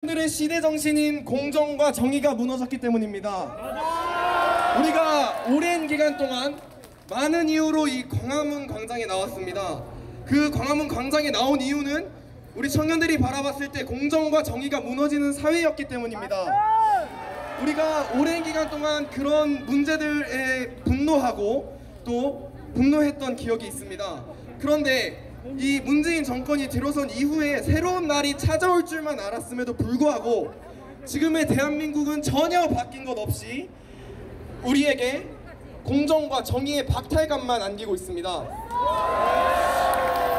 오늘의 시대 정신인 공정과 정의가 무너졌기 때문입니다. 우리가 오랜 기간 동안 많은 이유로 이 광화문 광장에 나왔습니다. 그 광화문 광장에 나온 이유는 우리 청년들이 바라봤을 때 공정과 정의가 무너지는 사회였기 때문입니다. 우리가 오랜 기간 동안 그런 문제들에 분노하고 또 분노했던 기억이 있습니다. 그런데 이 문재인 정권이 들어선 이후에 새로운 날이 찾아올 줄만 알았음에도 불구하고 지금의 대한민국은 전혀 바뀐 것 없이 우리에게 공정과 정의의 박탈감만 안기고 있습니다.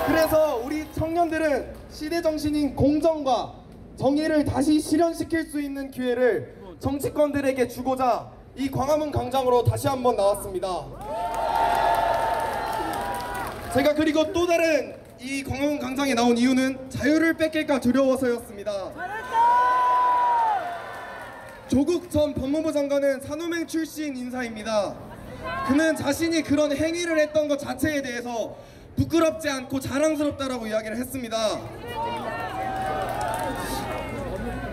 그래서 우리 청년들은 시대 정신인 공정과 정의를 다시 실현시킬 수 있는 기회를 정치권들에게 주고자 이 광화문 광장으로 다시 한번 나왔습니다. 제가 그리고 또 다른 이 광화문 광장에 나온 이유는 자유를 뺏길까 두려워서였습니다. 조국 전 법무부 장관은 산호맹 출신 인사입니다. 그는 자신이 그런 행위를 했던 것 자체에 대해서 부끄럽지 않고 자랑스럽다라고 이야기를 했습니다.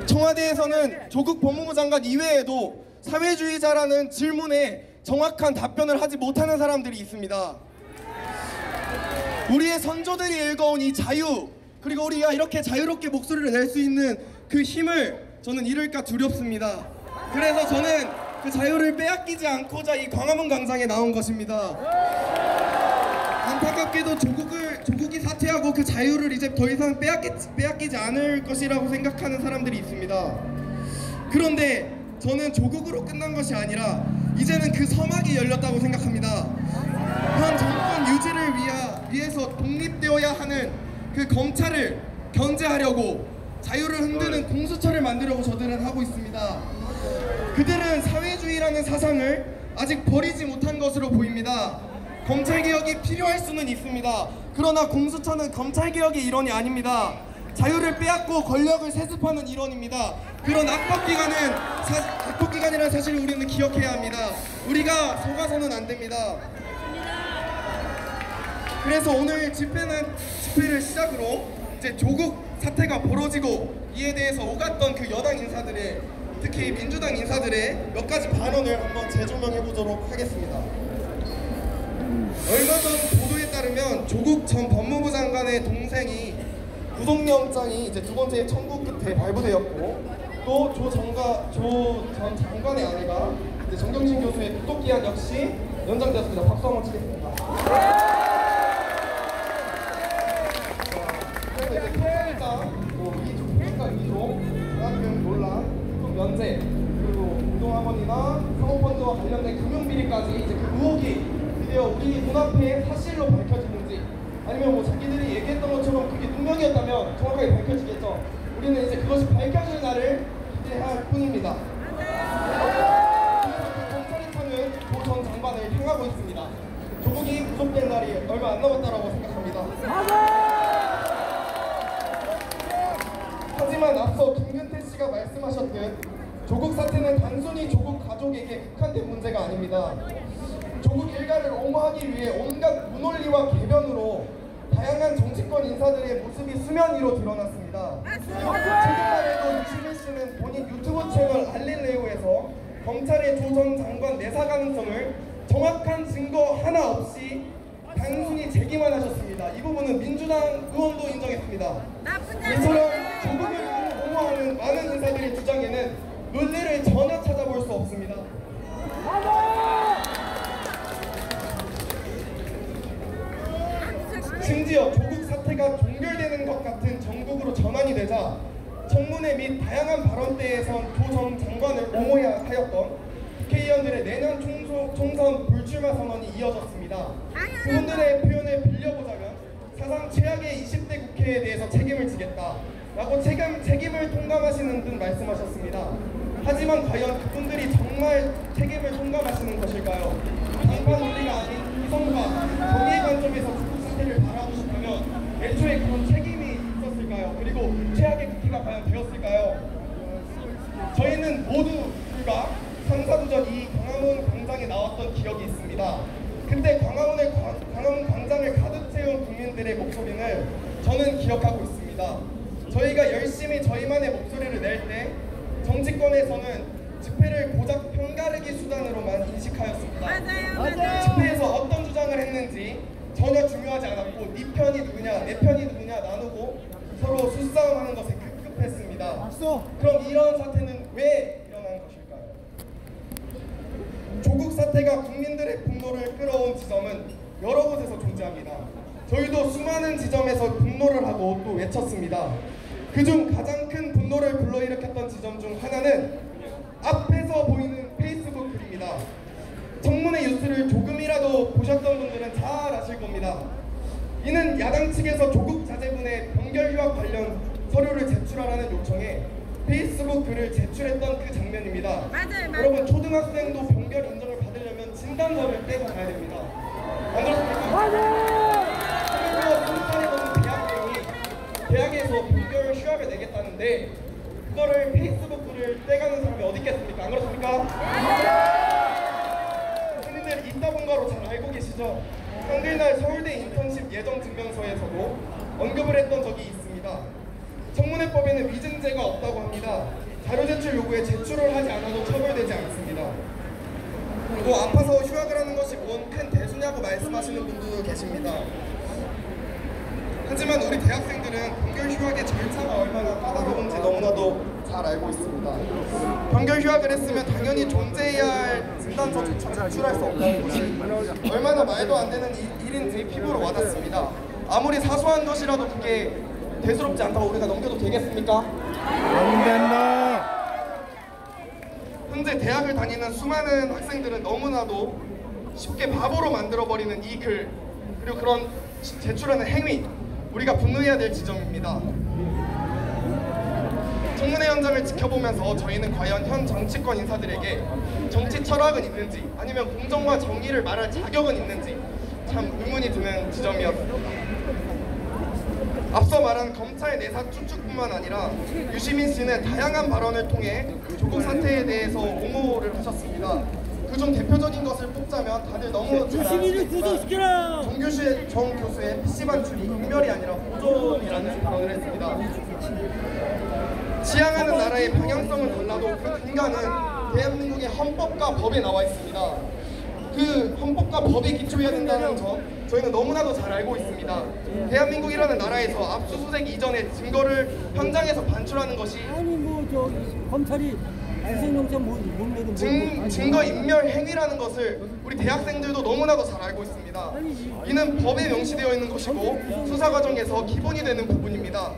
청와대에서는 조국 법무부 장관 이외에도 사회주의자라는 질문에 정확한 답변을 하지 못하는 사람들이 있습니다. 우리의 선조들이 일궈온 이 자유, 그리고 우리가 이렇게 자유롭게 목소리를 낼 수 있는 그 힘을 저는 잃을까 두렵습니다. 그래서 저는 그 자유를 빼앗기지 않고자 이 광화문 광장에 나온 것입니다. 안타깝게도 조국이 사퇴하고 그 자유를 이제 더 이상 빼앗기지 않을 것이라고 생각하는 사람들이 있습니다. 그런데 저는 조국으로 끝난 것이 아니라 이제는 그 서막이 열렸다고 생각합니다. 현 정권 유지를 위해서 독립되어야 하는 그 검찰을 견제하려고 자유를 흔드는 공수처를 만들려고 저들은 하고 있습니다. 그들은 사회주의라는 사상을 아직 버리지 못한 것으로 보입니다. 검찰개혁이 필요할 수는 있습니다. 그러나 공수처는 검찰개혁의 일원이 아닙니다. 자유를 빼앗고 권력을 세습하는 일원입니다. 그런 악법기관이라는 사실을 우리는 기억해야 합니다. 우리가 속아서는 안 됩니다. 그래서 오늘 집회를 시작으로 이제 조국 사태가 벌어지고 이에 대해서 오갔던 그 여당 인사들의, 특히 민주당 인사들의 몇 가지 발언을 한번 재조명해 보도록 하겠습니다. 얼마 전 보도에 따르면 조국 전 법무부 장관의 동생이 구속영장이 이제 두 번째 청구 끝에 발부되었고, 또 조 전 장관의 아내가 이제 정경심 교수의 구속기한 역시 연장되었습니다. 박수 한번 치겠습니다. 그래서 이제 평일장, 이종평가 위조, 장학금 논란, 특급 면제, 그리고 우동학원이나 사모펀드와 관련된 금융비리까지 이제 그 의혹이 드디어 우리 눈앞에 사실로 밝혀지는지, 아니면 뭐 자기들이 얘기했던 것처럼 그게 누명이었다면 정확하게 밝혀지겠죠. 우리는 이제 그것이 밝혀질 날을 기대할 뿐입니다. 검찰이 타는 조 전 장관을 향하고 있습니다. 조국이 구속될 날이 얼마 안 남았다고 생각합니다. 하지만 앞서 김근태 씨가 말씀하셨듯 조국 사태는 단순히 조국 가족에게 국한된 문제가 아닙니다. 조국 일가를 옹호하기 위해 온갖 무논리와 궤변으로 다양한 정치권 인사들의 모습이 수면 위로 드러났습니다. 최근에도 유시민 씨는 본인 유튜브 채널 알릴레오에서 검찰의 조 전 장관 내사 가능성을 정확한 증거 하나 없이 단순히 제기만 하셨습니다. 이 부분은 민주당 의원도 인정했습니다. 이처럼 조국을 옹호하는 많은 인사들의 주장에는 논리를 전혀 찾아볼 수 없습니다. 심지어 조국 사태가 종결되는 것 같은 정국으로 전환이 되자 청문회 및 다양한 발언대에선 조 전 장관을 옹호해야 하였던 국회의원들의 내년 총선 불출마 선언이 이어졌습니다. 그분들의 표현을 빌려보자면 사상 최악의 20대 국회에 대해서 책임을 지겠다라고 책임을 통감하시는 듯 말씀하셨습니다. 하지만 과연 그분들이 정말 책임을 통감하시는 것일까요? 당판 논리가 아닌 이성과 정의의 관점에서 조국 사태를 바라보셨다면 애초에 그런 책임이 있었을까요? 그리고 최악의 국회가 과연 되었을까요? 저희는 모두 불과 3, 4주 전 이 광화문 광장에 나왔던 기억이 있습니다. 그때 광화문 광장을 가득 채운 국민들의 목소리를 저는 기억하고 있습니다. 저희가 열심히 저희만의 목소리를 낼 때 정치권에서는 집회를 고작 편가르기 수단으로만 인식하였습니다. 맞아요. 집회에서 어떤 주장을 했는지 전혀 중요하지 않았고 네 편이 누구냐 내 편이 누구냐 나누고 서로 수싸움하는 것에 급급했습니다. 그럼 이런 사태는 왜 일어난 것일까요? 조국 사태가 국민들의 분노를 끌어온 지점은 여러 곳에서 존재합니다. 저희도 수많은 지점에서 분노를 하고 또 외쳤습니다. 그중 가장 큰 분노를 불러일으켰던 지점 중 하나는 앞에서 보이는 페이스북 글입니다. 청문회 뉴스를 조금이라도 보셨던 분들은 잘 아실 겁니다. 이는 야당 측에서 조국 자제분의 병결 휴학 관련 서류를 제출하라는 요청에 페이스북 글을 제출했던 그 장면입니다. 맞아요. 여러분, 초등학생도 병결 인정을 받으려면 진단서를 떼고 가야 됩니다. 안 그렇습니까? 그리고 성산에 오는 대학생이 대학에서 병결 휴학을 내겠다는데 그거를 페이스북 글을 떼가는 사람이 어디 있겠습니까? 안 그렇습니까? 흔히들 이따본가로 잘 알고 계시죠? 한글날 서울대 인턴십 예정 증명서에서도 언급을 했던 적이 있습니다. 청문회법에는 위증죄가 없다고 합니다. 자료 제출 요구에 제출을 하지 않아도 처벌되지 않습니다. 뭐 아파서 휴학을 하는 것이 뭔 큰 대수냐고 말씀하시는 분도 계십니다. 하지만 우리 대학생들은 병결 휴학의 절차가 얼마나 까다로운지 너무나도 잘 알고 있습니다. 병결 휴학을 했으면 당연히 존재해야 할 진단서조차 제출할 수 없다는 것이 얼마나 말도 안 되는 일인지 피부로 와닿습니다. 아무리 사소한 것이라도 그게 대수롭지 않다고 우리가 넘겨도 되겠습니까? 안 된다. 현재 대학을 다니는 수많은 학생들은 너무나도 쉽게 바보로 만들어버리는 이 글, 그리고 그런 제출하는 행위, 우리가 분노해야 될 지점입니다. 청문회 현장을 지켜보면서 저희는 과연 현 정치권 인사들에게 정치 철학은 있는지 아니면 공정과 정의를 말할 자격은 있는지 참 의문이 드는 지점이었습니다. 앞서 말한 검찰 내사 추측뿐만 아니라 유시민 씨는 다양한 발언을 통해 조국 사태에 대해서 옹호를 하셨습니다. 그중 대표적인 것을 뽑자면 다들 너무 잘 아시겠지만 정 교수의 PC방 출이 인멸이 아니라 보존이라는 발언을 했습니다. 지향하는 나라의 방향성을 달라도 그 근간은 대한민국의 헌법과 법에 나와 있습니다. 그 헌법과 법에 기초해야 된다는 점 저희는 너무나도 잘 알고 있습니다. 대한민국이라는 나라에서 압수수색 이전에 증거를 현장에서 반출하는 것이 검찰이 증거 인멸 행위라는 것을 우리 대학생들도 너무나도 잘 알고 있습니다. 이는 법에 명시되어 있는 것이고 수사 과정에서 기본이 되는 부분입니다.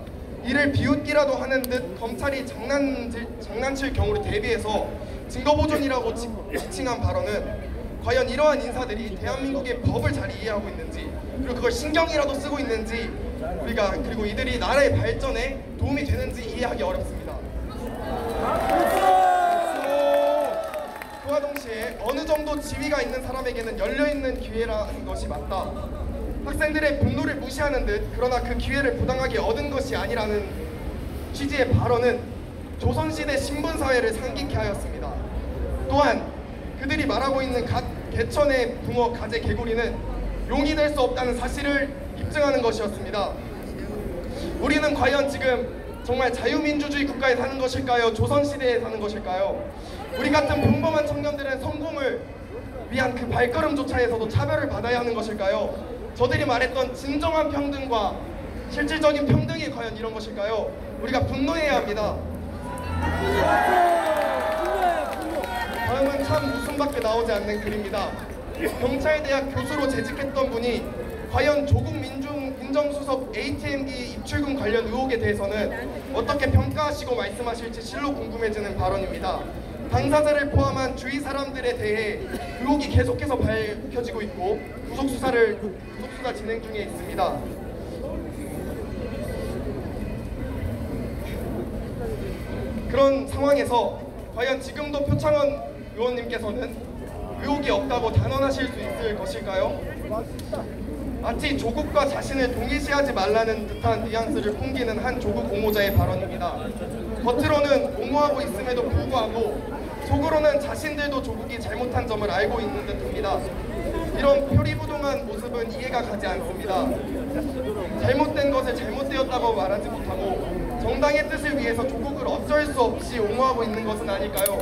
이를 비웃기라도 하는 듯 검찰이 장난칠 경우를 대비해서 증거보존이라고 지칭한 발언은 과연 이러한 인사들이 대한민국의 법을 잘 이해하고 있는지 그리고 그걸 신경이라도 쓰고 있는지 우리가 그리고 이들이 나라의 발전에 도움이 되는지 이해하기 어렵습니다. 그와 동시에 어느 정도 지위가 있는 사람에게는 열려있는 기회라는 것이 맞다. 학생들의 분노를 무시하는 듯 그러나 그 기회를 부당하게 얻은 것이 아니라는 취지의 발언은 조선시대 신분사회를 상기케 하였습니다. 또한 그들이 말하고 있는 개천의 붕어 가재 개구리는 용이 될 수 없다는 사실을 입증하는 것이었습니다. 우리는 과연 지금 정말 자유민주주의 국가에 사는 것일까요? 조선시대에 사는 것일까요? 우리 같은 평범한 청년들은 성공을 위한 그 발걸음조차에서도 차별을 받아야 하는 것일까요? 저들이 말했던 진정한 평등과 실질적인 평등이 과연 이런 것일까요? 우리가 분노해야 합니다. 다음은 참 웃음밖에 나오지 않는 글입니다. 경찰대학 교수로 재직했던 분이 과연 조국 민정수석 ATM기 입출금 관련 의혹에 대해서는 어떻게 평가하시고 말씀하실지 실로 궁금해지는 발언입니다. 당사자를 포함한 주위 사람들에 대해 의혹이 계속해서 밝혀지고 있고 구속수사 진행 중에 있습니다. 그런 상황에서 과연 지금도 표창원 의원님께서는 의혹이 없다고 단언하실 수 있을 것일까요? 마치 조국과 자신을 동일시하지 말라는 듯한 뉘앙스를 풍기는 한 조국 옹호자의 발언입니다. 겉으로는 옹호하고 있음에도 불구하고 속으로는 자신들도 조국이 잘못한 점을 알고 있는 듯합니다. 이런 표리부동한 모습은 이해가 가지 않습니다. 잘못된 것을 잘못되었다고 말하지 못하고 정당의 뜻을 위해서 조국을 어쩔 수 없이 옹호하고 있는 것은 아닐까요?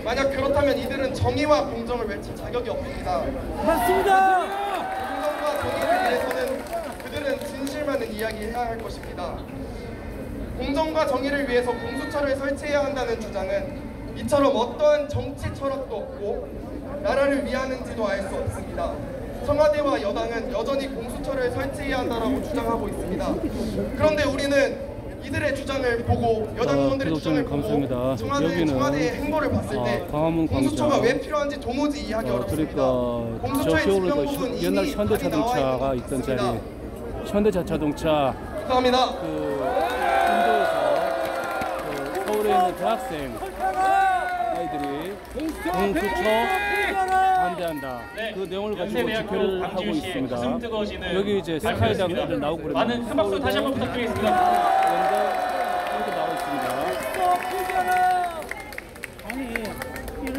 만약 그렇다면 이들은 정의와 공정을 외칠 자격이 없습니다. 맞습니다. 공정과 정의를 위해서는 그들은 진실만을 이야기해야 할 것입니다. 공정과 정의를 위해서 공수처를 설치해야 한다는 주장은 이처럼 어떠한 정치 철학도 없고 나라를 위하는지도 알 수 없습니다. 청와대와 여당은 여전히 공수처를 설치해야 한다고 주장하고 있습니다. 그런데 우리는 이들의 주장을 보고 여당 의원들의 주장을 보고 감사합니다. 청와대의 행보를 봤을 때 광화문 공수처가 광장. 왜 필요한지 도무지 이해하기 어렵습니다. 그러니까 공수처의 저 겨울에 지명부는 옛날 이미 현대자동차가 나와 있던 있는 것 자리, 같습니다. 현대자동차 감사합니다. 인도에서 서울에 있는 대학생 아이들이 공수처 반대한다. 네, 그 내용을 가지고 연세대학교 집회를 하고 광주시의 있습니다. 가슴 뜨거워지는 여기 이제 발표였습니다. 스카이장들 나오고 그러는데 많은 큰 박수 다시 한번 부탁드리겠습니다. 이렇게 나와 있습니다.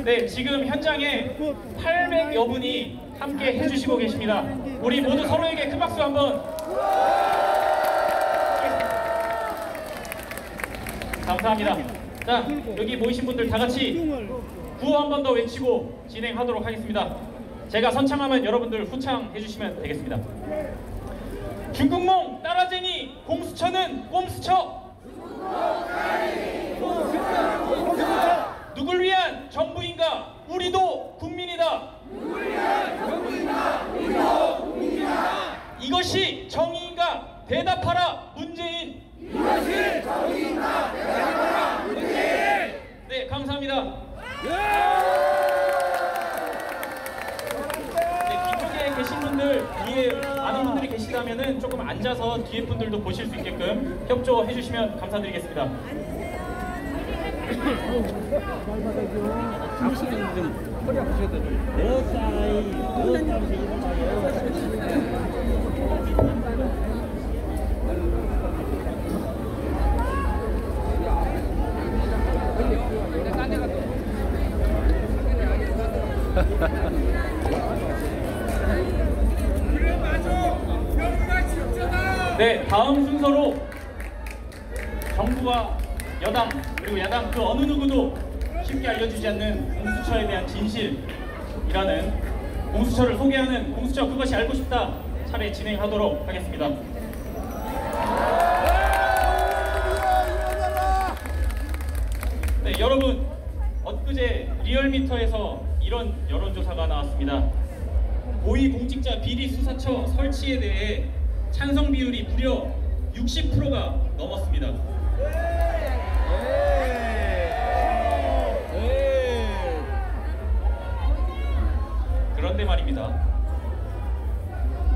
네, 지금 현장에 800여 분이 함께 해주시고 계십니다. 우리 모두 서로에게 큰 박수 한번. 감사합니다. 자, 여기 모이신 분들 다 같이 구호 한 번 더 외치고 진행하도록 하겠습니다. 제가 선창하면 여러분들 후창해 주시면 되겠습니다. 중국몽 따라쟁이 공수처는 꼼수처. 누굴 위한 정부인가? 우리도 국민이다. 이것이 정의인가? 대답하라 문재인. 네, 감사합니다. 네, 뒤쪽에 계신 분들, 뒤에 많은 분들이 계시다면은 조금 앉아서 뒤에 분들도 보실 수 있게끔 협조해 주시면 감사드리겠습니다. 네, 다음 순서로 정부와 여당 그리고 야당 그 어느 누구도 쉽게 알려주지 않는 공수처에 대한 진실이라는 공수처를 소개하는 공수처 그것이 알고 싶다 차례 진행하도록 하겠습니다. 네, 여러분 엊그제 리얼미터에서 이런 여론조사가 나왔습니다. 고위공직자 비리수사처 설치에 대해 찬성 비율이 무려 60%가 넘었습니다. 그런데 말입니다.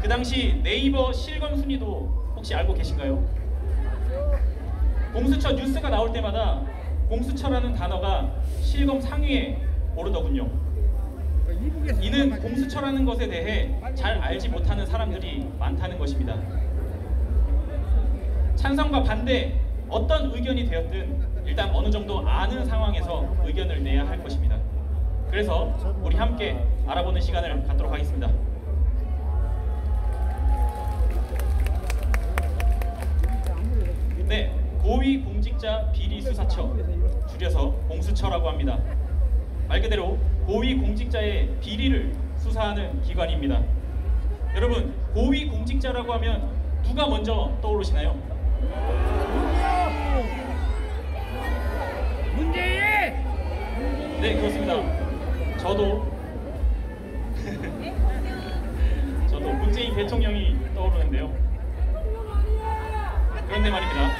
그 당시 네이버 실검 순위도 혹시 알고 계신가요? 공수처 뉴스가 나올 때마다 공수처라는 단어가 실검 상위에 오르더군요. 이는 공수처라는 것에 대해 잘 알지 못하는 사람들이 많다는 것입니다. 찬성과 반대 어떤 의견이 되었든 일단 어느 정도 아는 상황에서 의견을 내야 할 것입니다. 그래서 우리 함께 알아보는 시간을 갖도록 하겠습니다. 네, 고위공직자 비리수사처, 줄여서 공수처라고 합니다. 말 그대로 고위공직자의 비리를 수사하는 기관입니다. 여러분, 고위공직자라고 하면 누가 먼저 떠오르시나요? 문재인! 네, 그렇습니다. 저도 문재인 대통령이 떠오르는데요. 그런데 말입니다.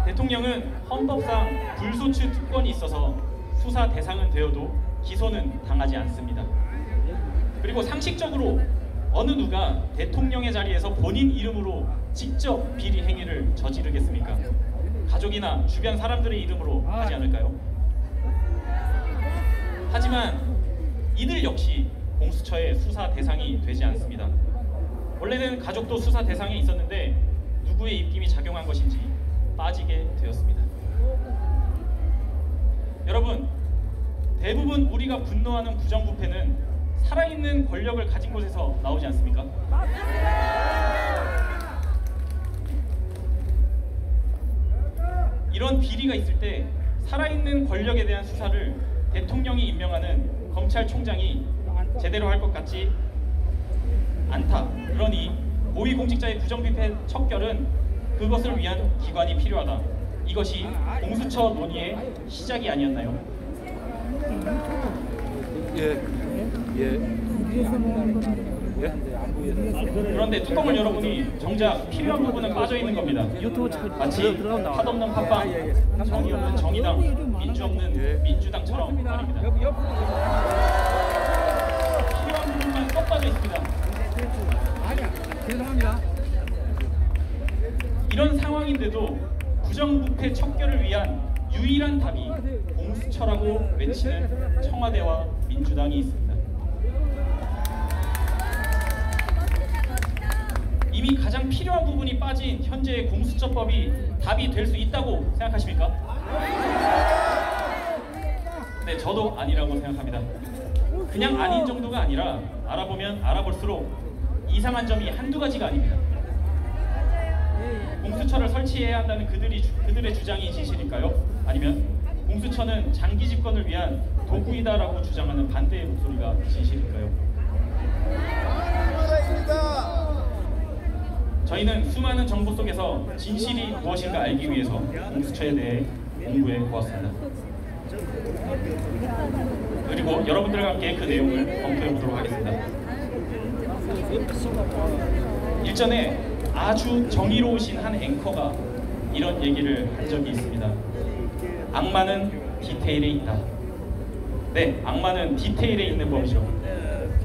대통령은 헌법상 불소추 특권이 있어서 수사 대상은 되어도 기소는 당하지 않습니다. 그리고 상식적으로 어느 누가 대통령의 자리에서 본인 이름으로 직접 비리 행위를 저지르겠습니까? 가족이나 주변 사람들의 이름으로 하지 않을까요? 하지만 이들 역시 공수처의 수사 대상이 되지 않습니다. 원래는 가족도 수사 대상에 있었는데 누구의 입김이 작용한 것인지 빠지게 되었습니다. 여러분, 대부분 우리가 분노하는 부정부패는 살아있는 권력을 가진 곳에서 나오지 않습니까? 이런 비리가 있을 때 살아있는 권력에 대한 수사를 대통령이 임명하는 검찰총장이 제대로 할 것 같지 않다. 그러니 고위공직자의 부정비패 척결은 그것을 위한 기관이 필요하다. 이것이 공수처 논의의 시작이 아니었나요? 예. 그런데 뚜껑을 열어보니 정작 필요한 부분은 빠져 있는 겁니다. 마치 팥 없는 팥빵, 정의 없는 정의당, 민주 없는 민주당처럼 말입니다. 필요한 부분만 쏙 빠져 있습니다. 죄송합니다. 이런 상황인데도 부정부패 척결을 위한 유일한 답이 공수처라고 외치는 청와대와 민주당이 있습니다. 이미 가장 필요한 부분이 빠진 현재의 공수처법이 답이 될 수 있다고 생각하십니까? 네, 저도 아니라고 생각합니다. 그냥 아닌 정도가 아니라 알아보면 알아볼수록 이상한 점이 한두 가지가 아닙니다. 공수처를 설치해야 한다는 그들의 주장이 진실일까요? 아니면 공수처는 장기 집권을 위한 도구이다라고 주장하는 반대의 목소리가 진실일까요? 저희는 수많은 정보 속에서 진실이 무엇인가 알기 위해서 공수처에 대해 공부해 보았습니다. 그리고 여러분들과 함께 그 내용을 검토해 보도록 하겠습니다. 일전에 아주 정의로우신 한 앵커가 이런 얘기를 한 적이 있습니다. 악마는 디테일에 있다. 네, 악마는 디테일에 있는 법이죠.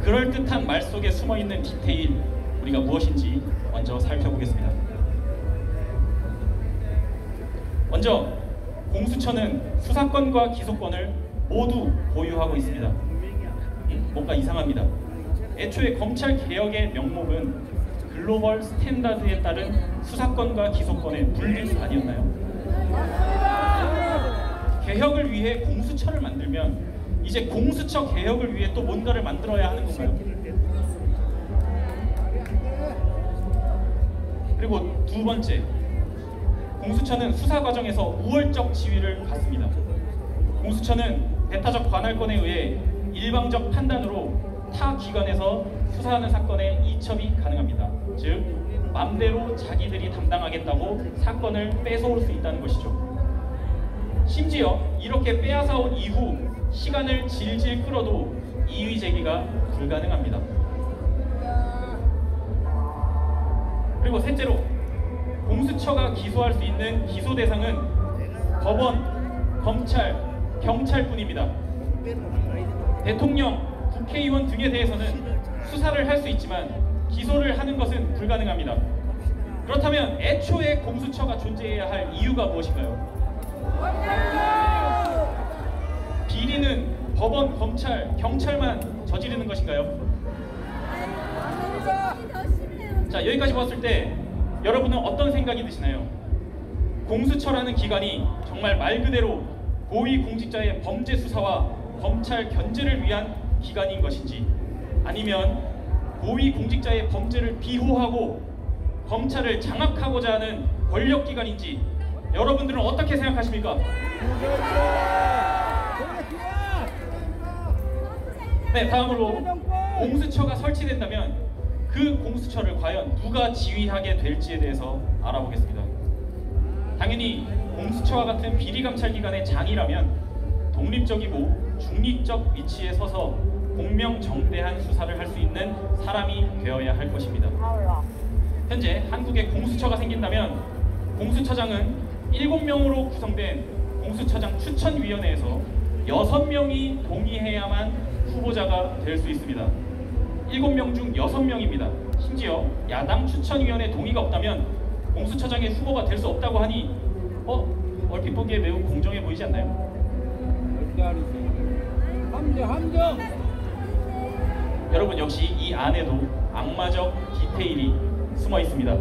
그럴듯한 말 속에 숨어있는 디테일, 우리가 무엇인지 먼저 살펴보겠습니다. 먼저 공수처는 수사권과 기소권을 모두 보유하고 있습니다. 뭔가 이상합니다. 애초에 검찰개혁의 명목은 글로벌 스탠다드에 따른 수사권과 기소권의 분립 아니었나요? 개혁을 위해 공수처를 만들면 이제 공수처 개혁을 위해 또 뭔가를 만들어야 하는 건가요? 그리고 두 번째, 공수처는 수사 과정에서 우월적 지위를 갖습니다. 공수처는 배타적 관할권에 의해 일방적 판단으로 타 기관에서 수사하는 사건에 이첩이 가능합니다. 즉, 맘대로 자기들이 담당하겠다고 사건을 뺏어올 수 있다는 것이죠. 심지어 이렇게 빼앗아온 이후 시간을 질질 끌어도 이의 제기가 불가능합니다. 그리고 셋째로, 공수처가 기소할 수 있는 기소 대상은 법원, 검찰, 경찰뿐입니다. 대통령, 국회의원 등에 대해서는 수사를 할 수 있지만 기소를 하는 것은 불가능합니다. 그렇다면 애초에 공수처가 존재해야 할 이유가 무엇인가요? 비리는 법원, 검찰, 경찰만 저지르는 것인가요? 자, 여기까지 봤을 때 여러분은 어떤 생각이 드시나요? 공수처라는 기관이 정말 말 그대로 고위공직자의 범죄 수사와 검찰 견제를 위한 기관인 것인지, 아니면 고위공직자의 범죄를 비호하고 검찰을 장악하고자 하는 권력기관인지 여러분들은 어떻게 생각하십니까? 네, 다음으로 공수처가 설치된다면 그 공수처를 과연 누가 지휘하게 될지에 대해서 알아보겠습니다. 당연히 공수처와 같은 비리감찰기관의 장이라면 독립적이고 중립적 위치에 서서 공명정대한 수사를 할 수 있는 사람이 되어야 할 것입니다. 현재 한국에 공수처가 생긴다면 공수처장은 7명으로 구성된 공수처장 추천위원회에서 6명이 동의해야만 후보자가 될 수 있습니다. 7명 중 6명입니다. 심지어 야당 추천위원회 동의가 없다면 공수처장의 후보가 될 수 없다고 하니 얼핏 보기에 매우 공정해 보이지 않나요? 함정. 여러분, 역시 이 안에도 악마적 디테일이 숨어 있습니다.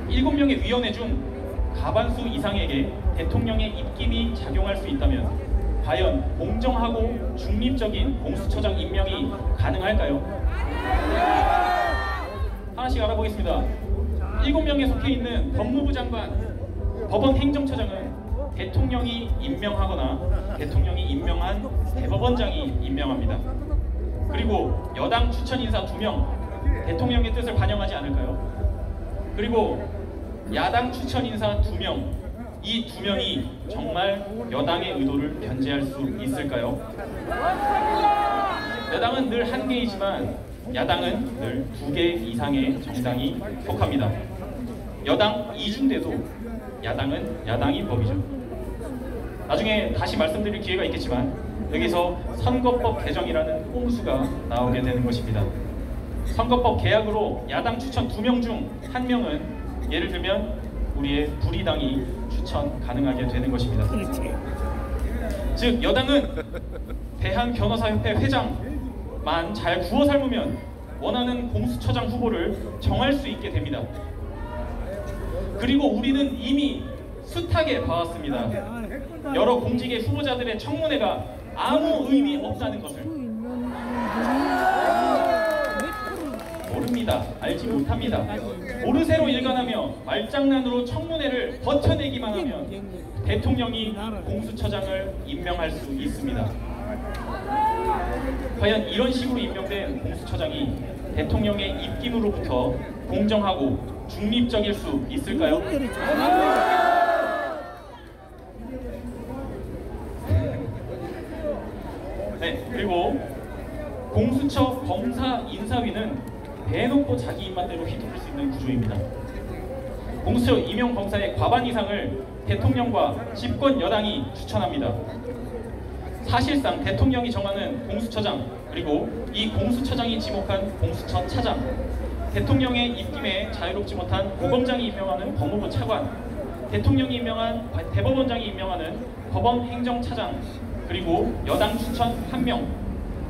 7명의 위원회 중 과반수 이상에게 대통령의 입김이 작용할 수 있다면 과연 공정하고 중립적인 공수처장 임명이 가능할까요? 하나씩 알아보겠습니다. 7명에 속해 있는 법무부 장관, 법원 행정처장은 대통령이 임명하거나 대통령이 임명한 대법원장이 임명합니다. 그리고 여당 추천 인사 2명, 대통령의 뜻을 반영하지 않을까요? 그리고 야당 추천 인사 2명, 이 2명이 정말 여당의 의도를 견제할 수 있을까요? 여당은 늘 한 개이지만 야당은 늘 2개 이상의 정당이 속합니다. 여당 이중대도 야당은 야당이 법이죠. 나중에 다시 말씀드릴 기회가 있겠지만 여기서 선거법 개정이라는 꼼수가 나오게 되는 것입니다. 선거법 개혁으로 야당 추천 2명 중 1명은 예를 들면 우리의 불의당이 추천 가능하게 되는 것입니다. 즉 여당은 대한변호사협회 회장만 잘 구워 삶으면 원하는 공수처장 후보를 정할 수 있게 됩니다. 그리고 우리는 이미 숱하게 봐왔습니다. 여러 공직의 후보자들의 청문회가 아무 의미 없다는 것을 모릅니다. 알지 못합니다. 모르쇠로 일관하며 말장난으로 청문회를 버텨내기만 하면 대통령이 공수처장을 임명할 수 있습니다. 과연 이런 식으로 임명된 공수처장이 대통령의 입김으로부터 공정하고 중립적일 수 있을까요? 네, 그리고 공수처 검사 인사위는 대놓고 자기 입맛대로 휘두를 수 있는 구조입니다. 공수처 임용 검사의 과반 이상을 대통령과 집권 여당이 추천합니다. 사실상 대통령이 정하는 공수처장, 그리고 이 공수처장이 지목한 공수처 차장, 대통령의 입김에 자유롭지 못한 고검장이 임명하는 법무부 차관, 대통령이 임명한 대법원장이 임명하는 법원 행정차장, 그리고 여당 추천 1명,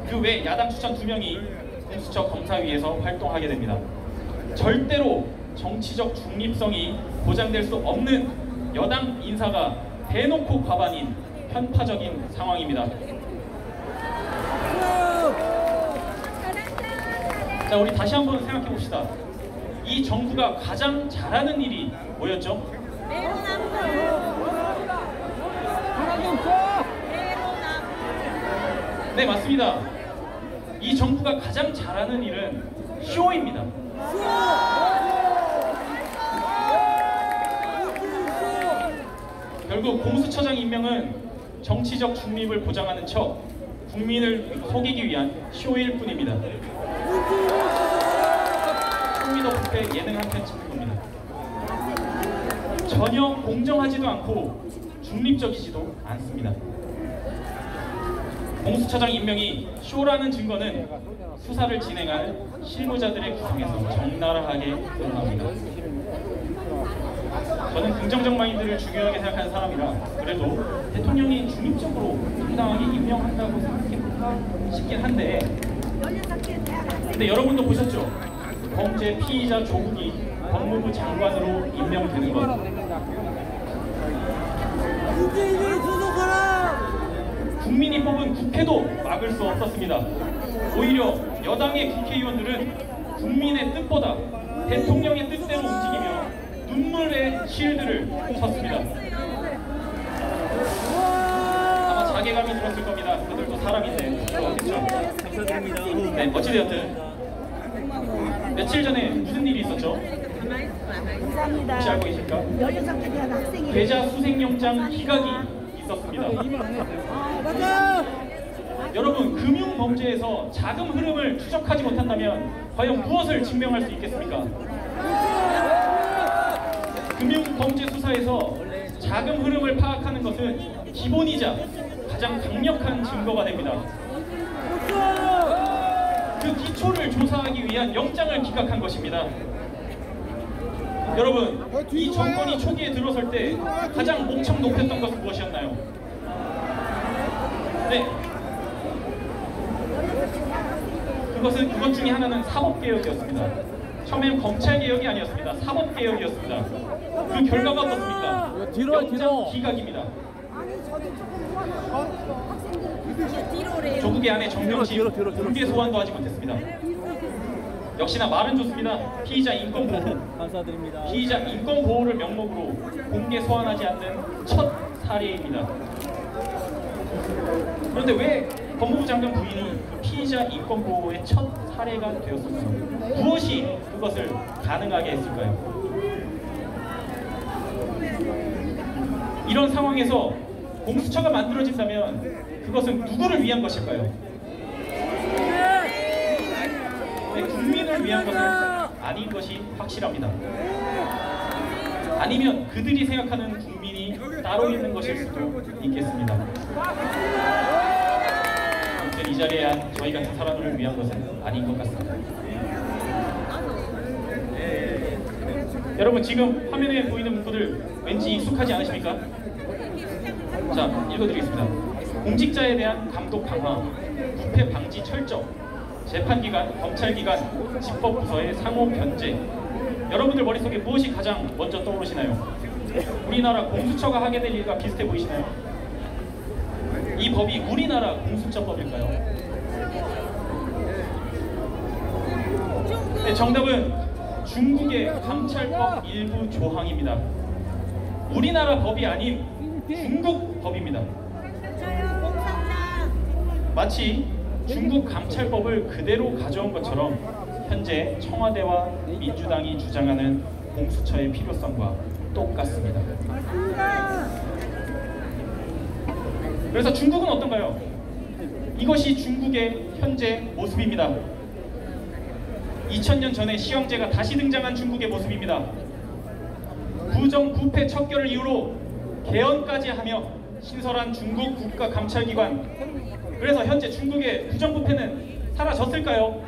그 외 야당 추천 2명이 공수처 검사위에서 활동하게 됩니다. 절대로 정치적 중립성이 보장될 수 없는 여당 인사가 대놓고 과반인 편파적인 상황입니다. 자, 우리 다시 한번 생각해 봅시다. 이 정부가 가장 잘하는 일이 뭐였죠? 네, 맞습니다. 이 정부가 가장 잘하는 일은 쇼입니다. 결국 공수처장 임명은 정치적 중립을 보장하는 척 국민을 속이기 위한 쇼일 뿐입니다. 홍미더 부패 예능 한 편 찍는 겁니다. 전혀 공정하지도 않고 중립적이지도 않습니다. 공수처장 임명이 쇼라는 증거는 수사를 진행할 실무자들의 구성에서 적나라하게 드러납니다. 저는 긍정적 마인드를 중요하게 생각하는 사람이라 그래도 대통령이 중립적으로 정당하게 임명한다고 생각해볼까 싶긴 한데, 근데 여러분도 보셨죠? 범죄 피의자 조국이 법무부 장관으로 임명되는 것. 국민이 뽑은 국회도 막을 수 없었습니다. 오히려 여당의 국회의원들은 국민의 뜻보다 대통령의 뜻대로 움직이며 눈물의 실드를 쳤습니다. 아마 자괴감이 들었을 겁니다. 그들도 사람인데 그렇겠죠. 네, 어찌되었든 며칠 전에 무슨 일이 있었죠? 혹시 알고 계십니까? 계좌 수색영장 기각이 있었습니다. 여러분, 금융범죄에서 자금 흐름을 추적하지 못한다면 과연 무엇을 증명할 수 있겠습니까? 금융범죄 수사에서 자금 흐름을 파악하는 것은 기본이자 가장 강력한 증거가 됩니다. 그 기초를 조사하기 위한 영장을 기각한 것입니다. 여러분, 이 정권이 초기에 들어설 때 가장 목청 높였던 것은 무엇이었나요? 네, 그것 중에 하나는 사법개혁이었습니다. 처음엔 검찰개혁이 아니었습니다. 사법개혁이었습니다. 그 결과가 어떻습니까? 영장 기각입니다. 조국의 아내 정명식 공개 소환도 하지 못했습니다. 역시나 말은 좋습니다. 피의자 인권 보호. 감사드립니다. 피의자 인권 보호를 명목으로 공개 소환하지 않는 첫 사례입니다. 그런데 왜 법무부 장관 부인이 그 피의자 인권 보호의 첫 사례가 되었을까요? 무엇이 그것을 가능하게 했을까요? 이런 상황에서 공수처가 만들어진다면 그것은 누구를 위한 것일까요? 네, 국민을 위한 것은 아닌 것이 확실합니다. 아니면 그들이 생각하는 국민이 따로 있는 것일 수도 있겠습니다. 아무튼 이 자리에 저희 같은 사람을 위한 것은 아닌 것 같습니다. 여러분 지금 화면에 보이는 문구들 왠지 익숙하지 않으십니까? 자, 읽어드리겠습니다. 공직자에 대한 감독 강화, 부패 방지 철저, 재판기관, 검찰기관, 집법부서의 상호 견제. 여러분들 머릿속에 무엇이 가장 먼저 떠오르시나요? 우리나라 공수처가 하게 될 일과 비슷해 보이시나요? 이 법이 우리나라 공수처법일까요? 네, 정답은 중국의 감찰법 일부 조항입니다. 우리나라 법이 아닌 중국 법입니다. 마치 중국 감찰법을 그대로 가져온 것처럼 현재 청와대와 민주당이 주장하는 공수처의 필요성과 똑같습니다. 그래서 중국은 어떤가요? 이것이 중국의 현재 모습입니다. 2000년 전에 시황제가 다시 등장한 중국의 모습입니다. 부정부패 척결을 이유로 개헌까지 하며 신설한 중국 국가감찰기관. 그래서 현재 중국의 부정부패는 사라졌을까요?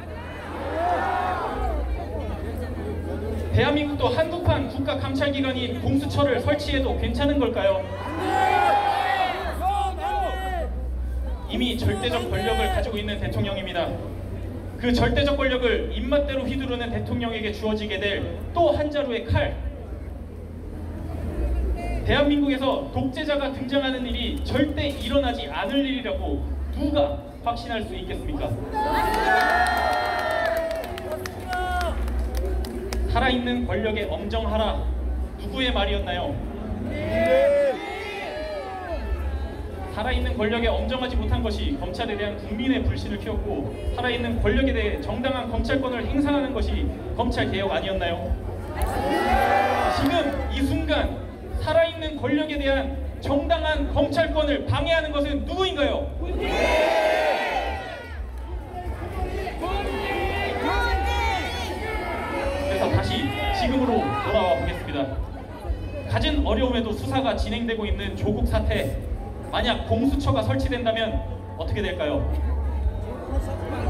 대한민국도 한국판 국가감찰기관인 공수처를 설치해도 괜찮은 걸까요? 이미 절대적 권력을 가지고 있는 대통령입니다. 그 절대적 권력을 입맛대로 휘두르는 대통령에게 주어지게 될 또 한 자루의 칼. 대한민국에서 독재자가 등장하는 일이 절대 일어나지 않을 일이라고 누가 확신할 수 있겠습니까? 살아있는 권력에 엄정하라. 누구의 말이었나요? 살아있는 권력에 엄정하지 못한 것이 검찰에 대한 국민의 불신을 키웠고, 살아있는 권력에 대해 정당한 검찰권을 행사하는 것이 검찰개혁 아니었나요? 지금 이 순간 살아있는 권력에 대한 정당한 검찰권을 방해하는 것은 누구인가요? 그래서 다시 지금으로 돌아와 보겠습니다. 갖은 어려움에도 수사가 진행되고 있는 조국 사태, 만약 공수처가 설치된다면 어떻게 될까요?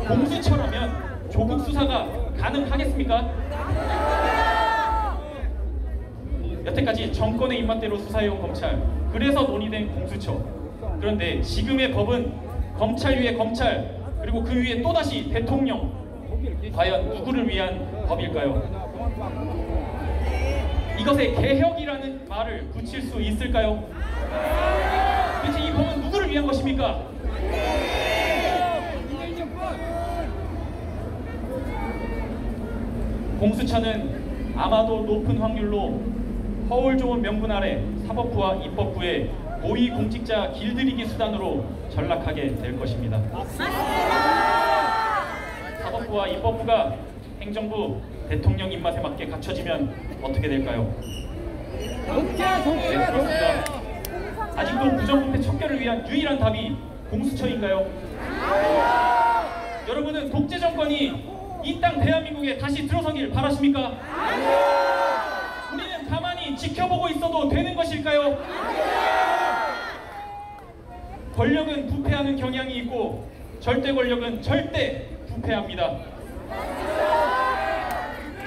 공수처라면 조국 수사가 가능하겠습니까? 여태까지 정권의 입맛대로 수사해온 검찰, 그래서 논의된 공수처. 그런데 지금의 법은 검찰 위에 검찰, 그리고 그 위에 또다시 대통령. 과연 누구를 위한 법일까요? 이것에 개혁이라는 말을 붙일 수 있을까요? 대체 이 법은 누구를 위한 것입니까? 공수처는 아마도 높은 확률로 허울 좋은 명분 아래 사법부와 입법부의 고위공직자 길들이기 수단으로 전락하게 될 것입니다. 사법부와 입법부가 행정부, 대통령 입맛에 맞게 갖춰지면 어떻게 될까요? 네, 그렇습니다. 아직도 부정부패 척결을 위한 유일한 답이 공수처인가요? 여러분은 독재 정권이 이 땅 대한민국에 다시 들어서길 바라십니까? 우리는 가만히 지켜보고 있어도 되는 것일까요? 권력은 부패하는 경향이 있고 절대 권력은 절대 부패합니다.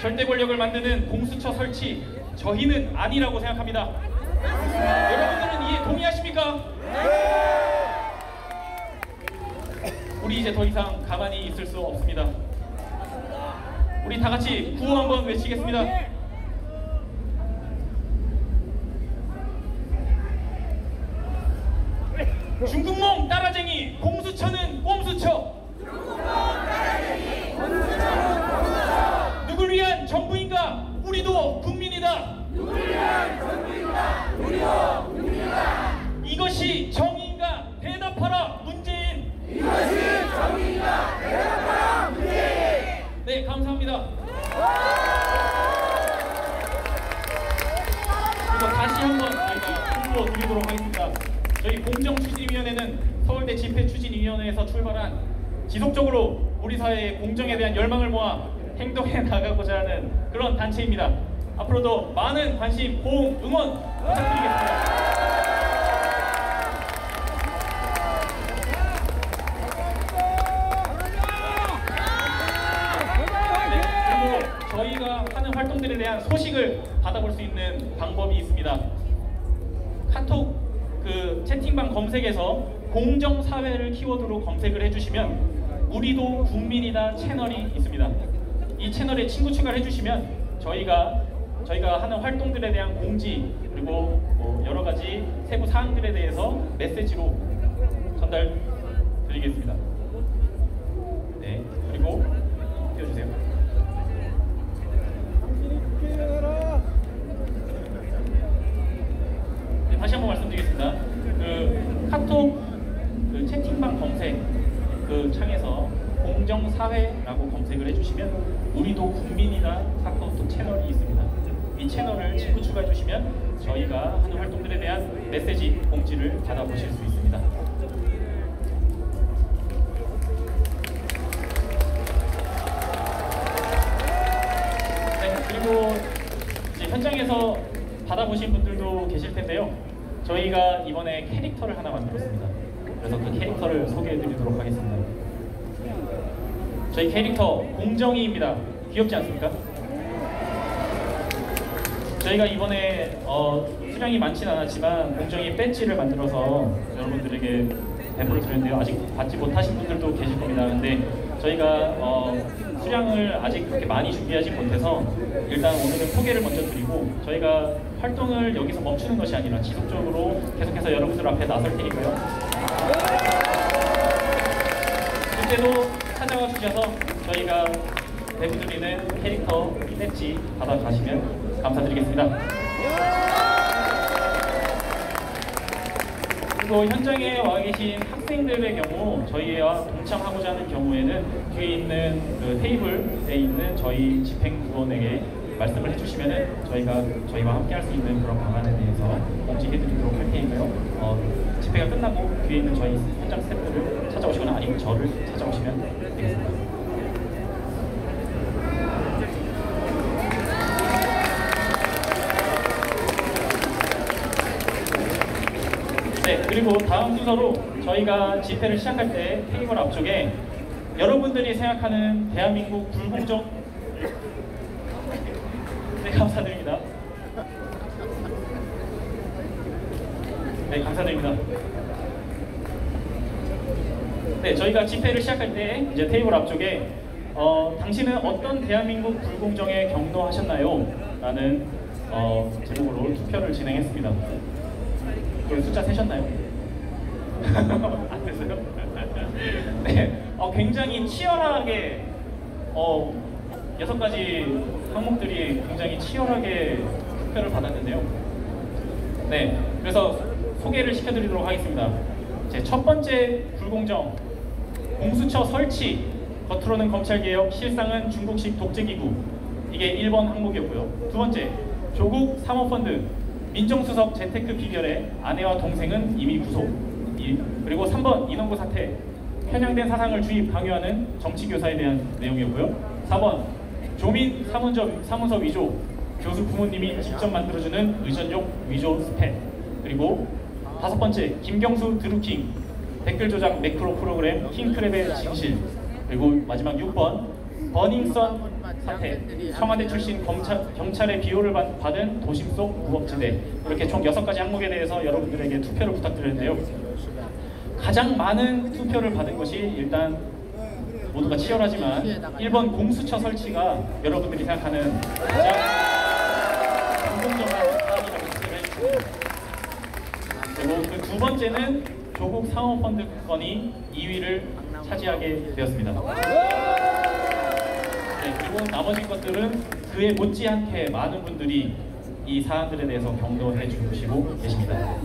절대 권력을 만드는 공수처 설치, 저희는 아니라고 생각합니다. 여러분들은 이에 동의하십니까? 우리 이제 더 이상 가만히 있을 수 없습니다. 우리 다 같이 구호 한번 외치겠습니다. 중국몽 따라쟁이 공수처는 꼼수처. 중국몽 따라쟁이 공수처는 꼼수처. 우리도 국민이다. 이것이 정의인가? 대답하라 문재인. 네, 감사합니다. 그리고 다시 한번 저희가 홍보 드리도록 하겠습니다. 저희 공정추진위원회는 서울대 집회추진위원회에서 출발한 지속적으로 우리 사회의 공정에 대한 열망을 모아 행동해 나가고자 하는 그런 단체입니다. 앞으로도 많은 관심, 호응, 응원 부탁드리겠습니다. 저희가 하는 활동들에 대한 소식을 받아볼 수 있는 방법이 있습니다. 카톡 그 채팅방 검색에서 공정사회를 키워드로 검색을 해주시면 우리도 국민이다 채널이 있습니다. 이 채널에 친구 추가를 해주시면 저희가 하는 활동들에 대한 공지 그리고 여러 가지 세부 사항들에 대해서 메시지로 전달 드리겠습니다. 네, 그리고 띄워주세요. 네, 다시 한번 말씀드리겠습니다. 그 카톡 그 채팅방 검색 그 창에서 공정사회라고 검색을 해주시면 우리도 국민이다 카카오톡 채널이 있습니다. 이 채널을 친구 추가해 주시면 저희가 하는 활동들에 대한 메시지 공지를 받아보실 수 있습니다. 네, 그리고 이제 현장에서 받아보신 분들도 계실 텐데요. 저희가 이번에 캐릭터를 하나 만들었습니다. 그래서 그 캐릭터를 소개해 드리도록 하겠습니다. 저희 캐릭터 공정이입니다. 귀엽지 않습니까? 저희가 이번에 수량이 많지는 않았지만 공정이 배지를 만들어서 여러분들에게 배포를 드렸는데요. 아직 받지 못하신 분들도 계실 겁니다. 근데 저희가 수량을 아직 그렇게 많이 준비하지 못해서 일단 오늘은 소개를 먼저 드리고 저희가 활동을 여기서 멈추는 것이 아니라 지속적으로 계속해서 여러분들 앞에 나설 테니까요. 그때도 찾아와 주셔서 저희가 배부드리는 캐릭터 배지 받아가시면 감사드리겠습니다. 그리고 현장에 와 계신 학생들의 경우 저희와 동참하고자 하는 경우에는 뒤에 있는 그 테이블에 있는 저희 집행부원에게 말씀을 해주시면 저희와 함께 할 수 있는 그런 방안에 대해서 공지해드리도록 할 테니까요. 집회가 끝나고 뒤에 있는 저희 현장 스태프들을 찾아오시거나 아니면 저를 찾아오시면 되겠습니다. 네, 그리고 다음 순서로 저희가 집회를 시작할 때 테이블 앞쪽에 여러분들이 생각하는 대한민국 불공정 네, 감사드립니다. 네, 감사드립니다. 네, 저희가 집회를 시작할 때 이제 테이블 앞쪽에 당신은 어떤 대한민국 불공정에 경로하셨나요? 라는 제목으로 투표를 진행했습니다. 그 숫자 세셨나요? 안 됐어요? 네, 굉장히 치열하게 6가지 항목들이 굉장히 치열하게 투표를 받았는데요. 네, 그래서 소개를 시켜드리도록 하겠습니다. 제 첫 번째 불공정, 공수처 설치, 겉으로는 검찰개혁, 실상은 중국식 독재기구. 이게 1번 항목이었고요. 두 번째, 조국 사모펀드, 민정수석 재테크 비결에 아내와 동생은 이미 구속. 그리고 3번, 인원고 사태, 편향된 사상을 주입, 강요하는 정치교사에 대한 내용이었고요. 4번, 조민 사문서 위조, 교수 부모님이 직접 만들어주는 의전용 위조 스팸. 그리고 5번째, 김경수 드루킹, 댓글 조작 매크로 프로그램 킹크랩의 진실. 그리고 마지막 6번, 버닝썬 사태, 청와대 출신 경찰의 비호를 받은 도심 속 무법지대. 이렇게 총 6가지 항목에 대해서 여러분들에게 투표를 부탁드렸는데요. 가장 많은 투표를 받은 것이 일단 모두가 치열하지만 1번 공수처 설치가 여러분들이 생각하는 가장 공공정한 사안이라고 생각을 해주십니다. 그리고 그 두 번째는 조국 사모펀드 건이 2위를 차지하게 되었습니다. 네, 그리고 나머지 것들은 그에 못지않게 많은 분들이 이 사안들에 대해서 격려해 주시고 계십니다.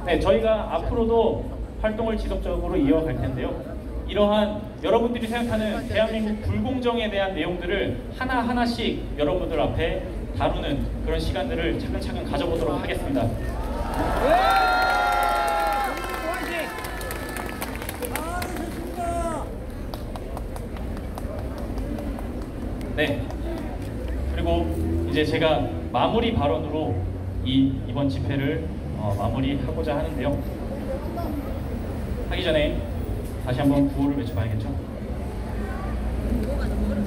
네, 저희가 앞으로도 활동을 지속적으로 이어갈 텐데요. 이러한 여러분들이 생각하는 대한민국 불공정에 대한 내용들을 하나하나씩 여러분들 앞에 다루는 그런 시간들을 차근차근 가져보도록 하겠습니다. 네. 그리고 이제 제가 마무리 발언으로 이번 집회를 마무리하고자 하는데요. 하기 전에 다시 한번 구호를 외쳐봐야겠죠.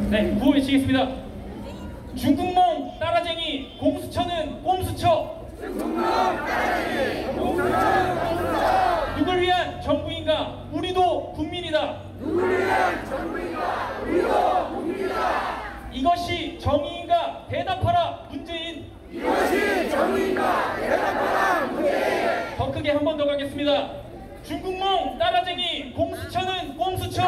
네, 구호 외치겠습니다. 중국몽 따라쟁이 공수처는 꼼수처. 누굴 위한 정부인가? 우리도 국민이다. 이것이 정의인가? 대답하라 문재인. 더 크게 한 번 더 가겠습니다. 중국몽 따라쟁이 공수처는 꼼수처.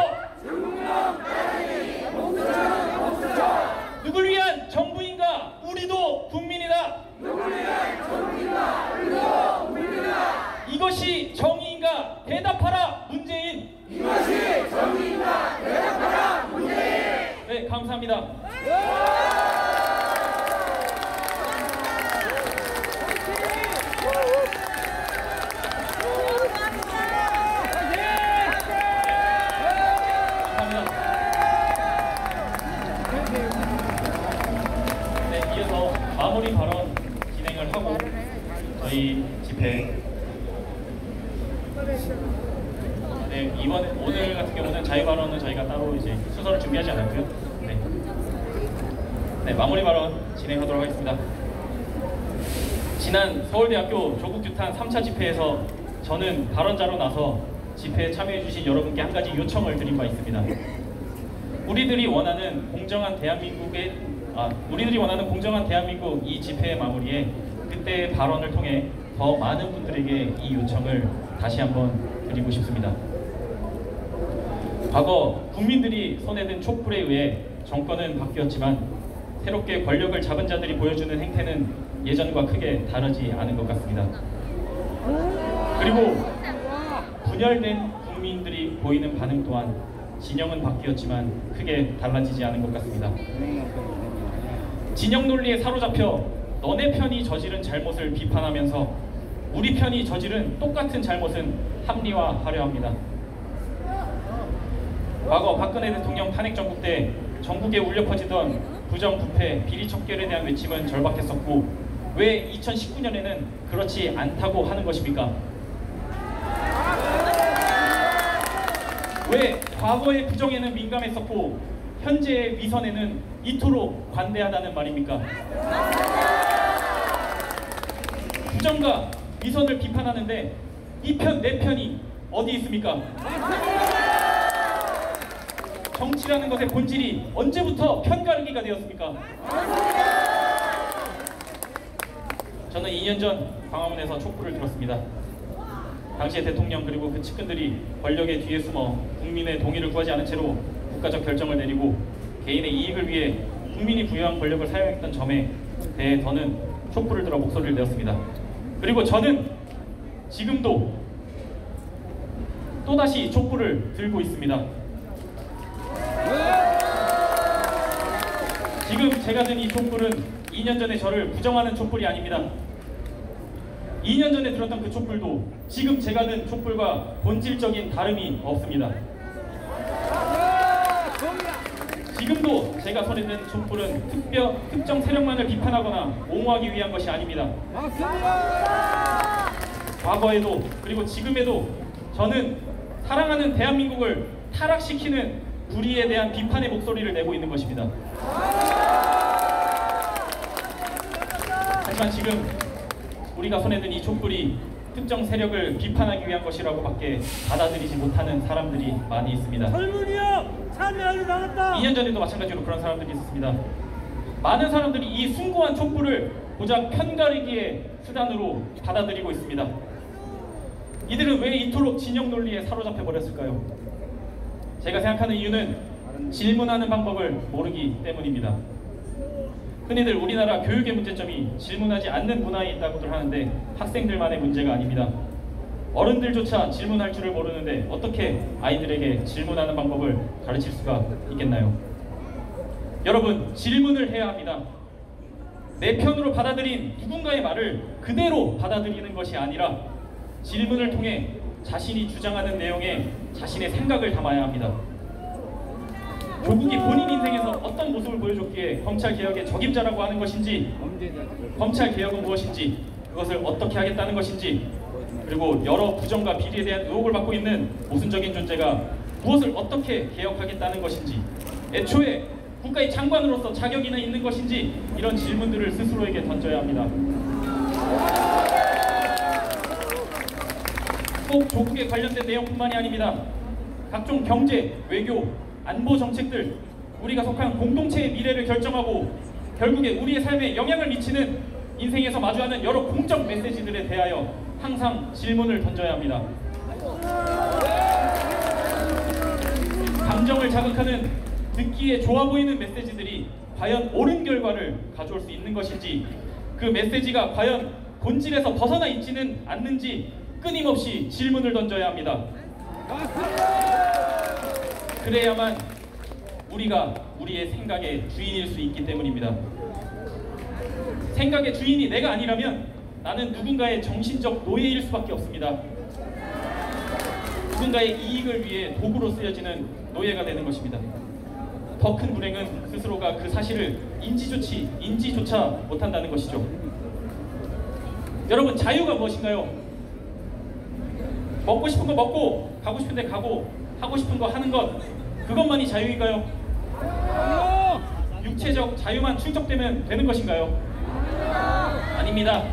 누굴 위한 정부인가? 우리도 국민이다. 이것이 정의인가? 대답하라 문재인. 네, 감사합니다. 네, 이어서 마무리 발언 진행을 하고 저희 집회 오늘 같은 경우는 자유 발언은 저희가 따로 이제 순서를 준비하지 않았고요. 네, 마무리 발언 진행하도록 하겠습니다. 지난 서울대학교 조국 규탄 3차 집회에서 저는 발언자로 나서 집회에 참여해주신 여러분께 한 가지 요청을 드린 바 있습니다. 우리들이 원하는 공정한 대한민국 이 집회의 마무리에 그때의 발언을 통해 더 많은 분들에게 이 요청을 다시 한번 드리고 싶습니다. 과거 국민들이 손에 든 촛불에 의해 정권은 바뀌었지만 새롭게 권력을 잡은 자들이 보여주는 행태는 예전과 크게 다르지 않은 것 같습니다. 그리고 분열된 국민들이 보이는 반응 또한 진영은 바뀌었지만 크게 달라지지 않은 것 같습니다. 진영 논리에 사로잡혀 너네 편이 저지른 잘못을 비판하면서 우리 편이 저지른 똑같은 잘못은 합리화하려 합니다. 과거 박근혜 대통령 탄핵 정국 때 전국에 울려 퍼지던 부정부패, 비리 척결에 대한 외침은 절박했었고 왜 2019년에는 그렇지 않다고 하는 것입니까? 왜 과거의 부정에는 민감했었고 현재의 위선에는 이토록 관대하다는 말입니까? 부정과 위선을 비판하는데 이 편, 내 편이 어디 있습니까? 정치라는 것의 본질이 언제부터 편가르기가 되었습니까? 저는 2년 전 광화문에서 촛불을 들었습니다. 당시의 대통령 그리고 그 측근들이 권력의 뒤에 숨어 국민의 동의를 구하지 않은 채로 국가적 결정을 내리고 개인의 이익을 위해 국민이 부여한 권력을 사용했던 점에 대해 저는 촛불을 들어 목소리를 내었습니다. 그리고 저는 지금도 또다시 촛불을 들고 있습니다. 지금 제가 든 이 촛불은 2년 전에 저를 부정하는 촛불이 아닙니다. 2년 전에 들었던 그 촛불도 지금 제가 든 촛불과 본질적인 다름이 없습니다. 지금도 제가 손에 든 촛불은 특정 세력만을 비판하거나 옹호하기 위한 것이 아닙니다. 과거에도 그리고 지금에도 저는 사랑하는 대한민국을 타락시키는 불의에 대한 비판의 목소리를 내고 있는 것입니다. 하지만 지금 우리가 손에 든 이 촛불이 특정 세력을 비판하기 위한 것이라고 밖에 받아들이지 못하는 사람들이 많이 있습니다. 젊은이요! 참여하러 나갔다! 2년 전에도 마찬가지로 그런 사람들이 있었습니다. 많은 사람들이 이 숭고한 촛불을 고작 편가르기의 수단으로 받아들이고 있습니다. 이들은 왜 이토록 진영 논리에 사로잡혀 버렸을까요? 제가 생각하는 이유는 질문하는 방법을 모르기 때문입니다. 흔히들 우리나라 교육의 문제점이 질문하지 않는 문화에 있다고들 하는데 학생들만의 문제가 아닙니다. 어른들조차 질문할 줄을 모르는데 어떻게 아이들에게 질문하는 방법을 가르칠 수가 있겠나요? 여러분, 질문을 해야 합니다. 내 편으로 받아들인 누군가의 말을 그대로 받아들이는 것이 아니라 질문을 통해 자신이 주장하는 내용에 자신의 생각을 담아야 합니다. 조국이 본인 인생에서 어떤 모습을 보여줬기에 검찰개혁의 적임자라고 하는 것인지, 검찰개혁은 무엇인지, 그것을 어떻게 하겠다는 것인지, 그리고 여러 부정과 비리에 대한 의혹을 받고 있는 모순적인 존재가 무엇을 어떻게 개혁하겠다는 것인지, 애초에 국가의 장관으로서 자격이나 있는 것인지, 이런 질문들을 스스로에게 던져야 합니다. 꼭 조국에 관련된 내용뿐만이 아닙니다. 각종 경제, 외교, 안보 정책들, 우리가 속한 공동체의 미래를 결정하고 결국에 우리의 삶에 영향을 미치는 인생에서 마주하는 여러 공적 메시지들에 대하여 항상 질문을 던져야 합니다. 감정을 자극하는 듣기에 좋아 보이는 메시지들이 과연 옳은 결과를 가져올 수 있는 것인지, 그 메시지가 과연 본질에서 벗어나 있지는 않는지 끊임없이 질문을 던져야 합니다. 그래야만 우리가 우리의 생각의 주인일 수 있기 때문입니다. 생각의 주인이 내가 아니라면 나는 누군가의 정신적 노예일 수밖에 없습니다. 누군가의 이익을 위해 도구로 쓰여지는 노예가 되는 것입니다. 더 큰 불행은 스스로가 그 사실을 인지조차 못한다는 것이죠. 여러분, 자유가 무엇인가요? 먹고 싶은 거 먹고, 가고 싶은 데 가고, 하고 싶은 거 하는 것, 그것만이 자유인가요? 육체적 자유만 충족되면 되는 것인가요? 아닙니다.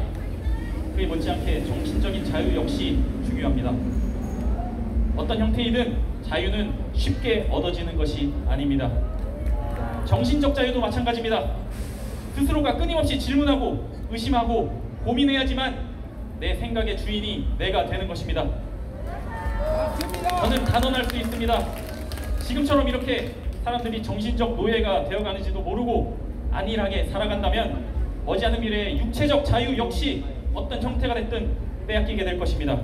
그에 못지않게 정신적인 자유 역시 중요합니다. 어떤 형태이든 자유는 쉽게 얻어지는 것이 아닙니다. 정신적 자유도 마찬가지입니다. 스스로가 끊임없이 질문하고 의심하고 고민해야지만 내 생각의 주인이 내가 되는 것입니다. 저는 단언할 수 있습니다. 지금처럼 이렇게 사람들이 정신적 노예가 되어가는지도 모르고 안일하게 살아간다면 머지않은 미래에 육체적 자유 역시 어떤 형태가 됐든 빼앗기게 될 것입니다.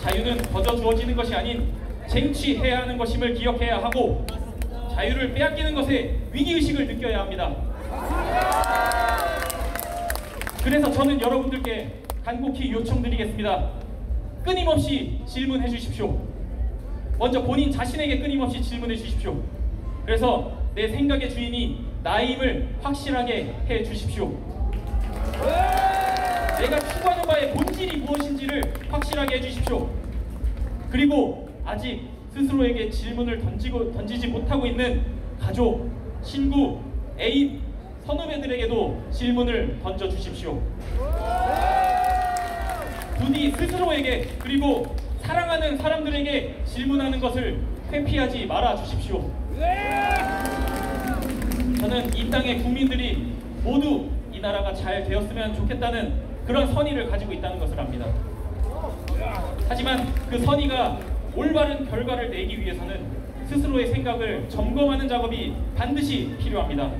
자유는 거저 주어지는 것이 아닌 쟁취해야 하는 것임을 기억해야 하고, 자유를 빼앗기는 것에 위기의식을 느껴야 합니다. 그래서 저는 여러분들께 간곡히 요청드리겠습니다. 끊임없이 질문해 주십시오. 먼저 본인 자신에게 끊임없이 질문해 주십시오. 그래서 내 생각의 주인이 나임을 확실하게 해 주십시오. 내가 추구하는 바의 본질이 무엇인지를 확실하게 해 주십시오. 그리고 아직 스스로에게 질문을 던지지 못하고 있는 가족, 친구, 애인, 선후배들에게도 질문을 던져 주십시오. 부디 스스로에게, 그리고 사랑하는 사람들에게 질문하는 것을 회피하지 말아 주십시오. 저는 이 땅의 국민들이 모두 이 나라가 잘 되었으면 좋겠다는 그런 선의를 가지고 있다는 것을 압니다. 하지만 그 선의가 올바른 결과를 내기 위해서는 스스로의 생각을 점검하는 작업이 반드시 필요합니다.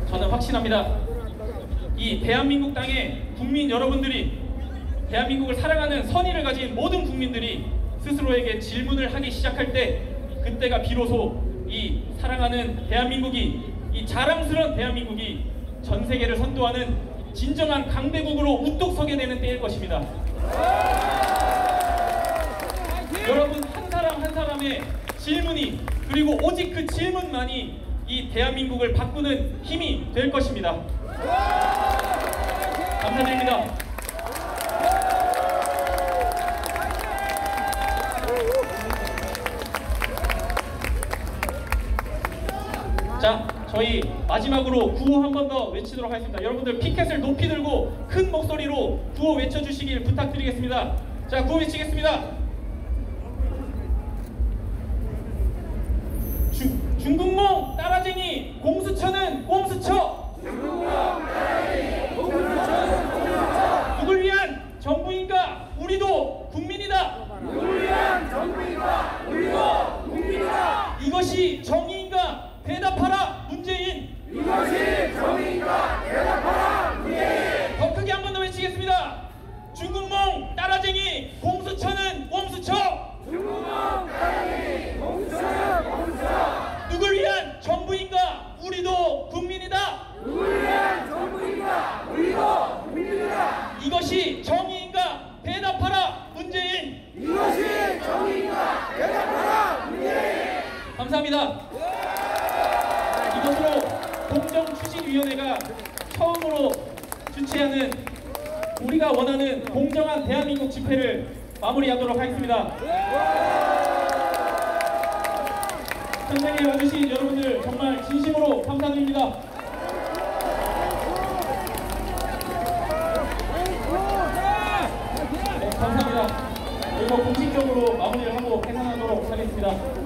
저는 확신합니다. 이 대한민국 땅의 국민 여러분들이, 대한민국을 사랑하는 선의를 가진 모든 국민들이 스스로에게 질문을 하기 시작할 때, 그때가 비로소 이 사랑하는 대한민국이, 이 자랑스러운 대한민국이 전 세계를 선도하는 진정한 강대국으로 우뚝 서게 되는 때일 것입니다. 여러분, 한 사람 한 사람의 질문이, 그리고 오직 그 질문만이 이 대한민국을 바꾸는 힘이 될 것입니다. 감사드립니다. 자, 저희 마지막으로 구호 한 번 더 외치도록 하겠습니다. 여러분들 피켓을 높이 들고 큰 목소리로 구호 외쳐주시길 부탁드리겠습니다. 자, 구호 외치겠습니다. 중국몽 따라쟁이 공수처는 꼼수처. 누굴 위한 정부인가? 우리도 국민이다. 누굴 위한 정부인가? 대한민국위원회가 처음으로 주최하는 우리가 원하는 공정한 대한민국 집회를 마무리하도록 하겠습니다. 현장에 와주신 여러분들 정말 진심으로 감사드립니다. 네, 감사합니다. 그리고 공식적으로 마무리를 하고 해산하도록 하겠습니다.